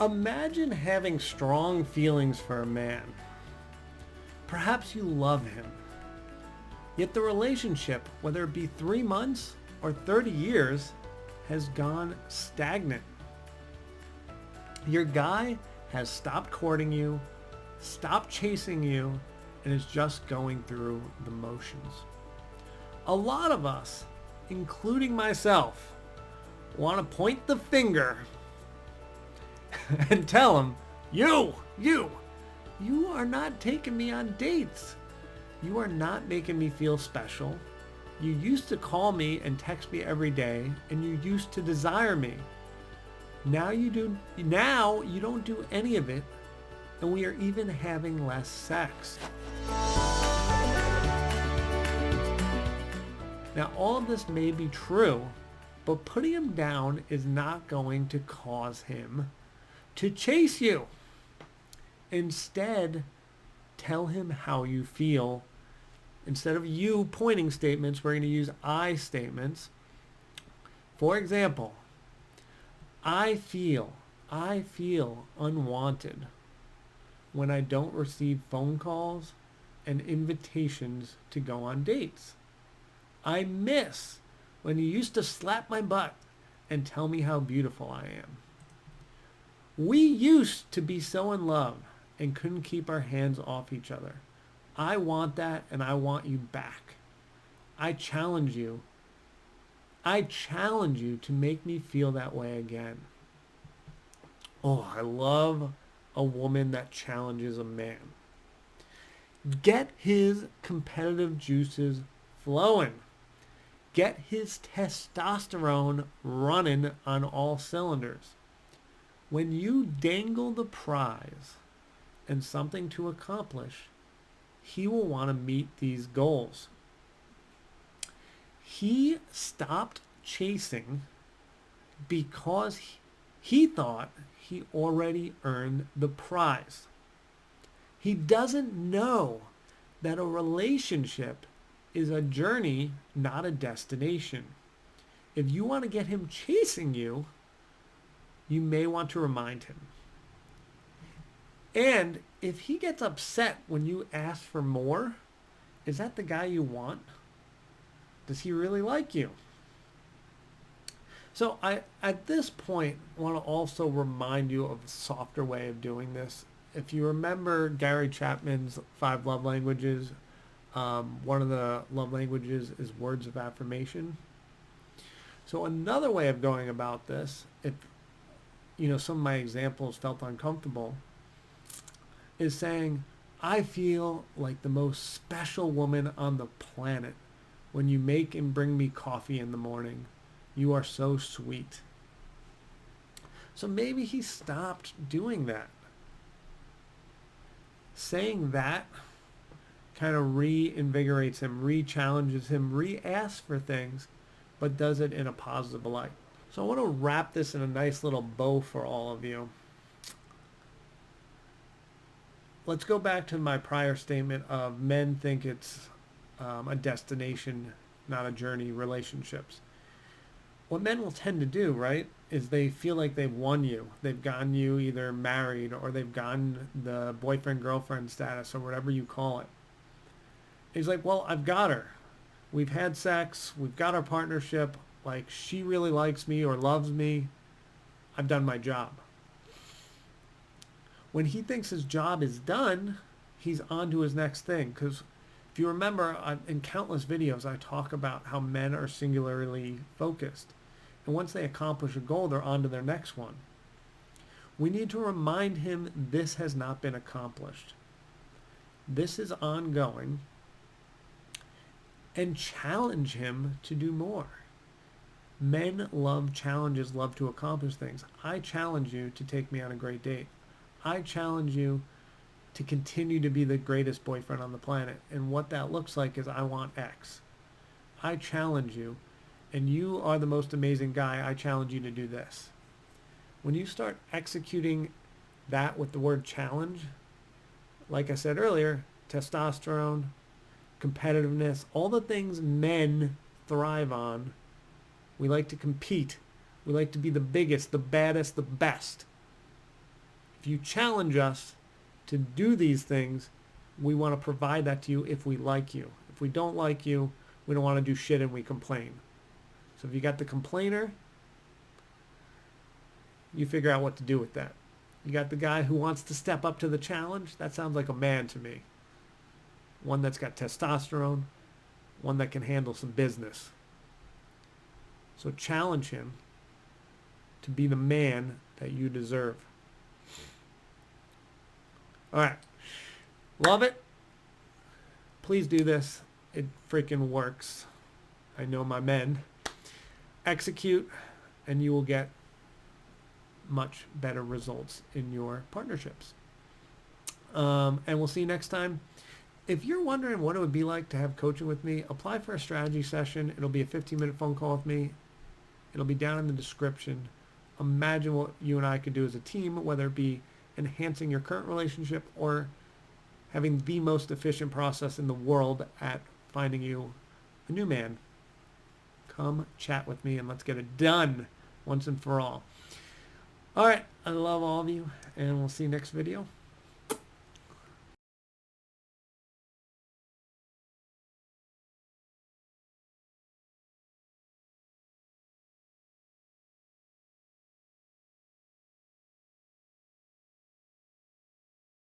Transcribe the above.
Imagine having strong feelings for a man. Perhaps you love him. Yet the relationship, whether it be 3 months or 30 years, has gone stagnant. Your guy has stopped courting you, stopped chasing you, and is just going through the motions. A lot of us, including myself, want to point the finger and tell him, you are not taking me on dates. You are not making me feel special. You used to call me and text me every day, and you used to desire me. Now you don't do any of it, and we are even having less sex. Now all of this may be true, but putting him down is not going to cause him to chase you. Instead, tell him how you feel. Instead of you pointing statements, we're going to use I statements. For example, I feel unwanted when I don't receive phone calls and invitations to go on dates. I miss when you used to slap my butt and tell me how beautiful I am. We used to be so in love and couldn't keep our hands off each other. I want that, and I want you back. I challenge you to make me feel that way again. Oh, I love a woman that challenges a man. Get his competitive juices flowing. Get his testosterone running on all cylinders. When you dangle the prize and something to accomplish, he will want to meet these goals. He stopped chasing because he thought he already earned the prize. He doesn't know that a relationship is a journey, not a destination. If you want to get him chasing you, you may want to remind him. And if he gets upset when you ask for more, is that the guy you want? Does he really like you? So I, at this point, want to also remind you of a softer way of doing this. If you remember Gary Chapman's 5 love languages, one of the love languages is words of affirmation. So another way of going about this, if some of my examples felt uncomfortable, is saying, I feel like the most special woman on the planet when you make and bring me coffee in the morning. You are so sweet. So maybe he stopped doing that. Saying that kind of reinvigorates him, re-challenges him, re-asks for things, but does it in a positive light. So I want to wrap this in a nice little bow for all of you. Let's go back to my prior statement of men think it's a destination, not a journey, relationships. What men will tend to do, right, is they feel like they've won you. They've gotten you either married or they've gotten the boyfriend-girlfriend status or whatever you call it. He's like, well, I've got her. We've had sex. We've got our partnership. Like, she really likes me or loves me. I've done my job. When he thinks his job is done, he's on to his next thing. Because if you remember, in countless videos, I talk about how men are singularly focused. And once they accomplish a goal, they're on to their next one. We need to remind him this has not been accomplished. This is ongoing. And challenge him to do more. Men love challenges, love to accomplish things. I challenge you to take me on a great date. I challenge you to continue to be the greatest boyfriend on the planet. And what that looks like is I want X. I challenge you, and you are the most amazing guy. I challenge you to do this. When you start executing that with the word challenge, like I said earlier, testosterone, competitiveness, all the things men thrive on. We like to compete. We like to be the biggest, the baddest, the best. If you challenge us to do these things, we want to provide that to you if we like you. If we don't like you, we don't want to do shit and we complain. So if you got the complainer, you figure out what to do with that. You got the guy who wants to step up to the challenge. That sounds like a man to me. One that's got testosterone, one that can handle some business. So challenge him to be the man that you deserve. All right. Love it. Please do this. It freaking works. I know my men. Execute, and you will get much better results in your partnerships. And we'll see you next time. If you're wondering what it would be like to have coaching with me, apply for a strategy session. It'll be a 15-minute phone call with me. It'll be down in the description. Imagine what you and I could do as a team, whether it be enhancing your current relationship or having the most efficient process in the world at finding you a new man. Come chat with me and let's get it done once and for all. All right. I love all of you, and we'll see you next video.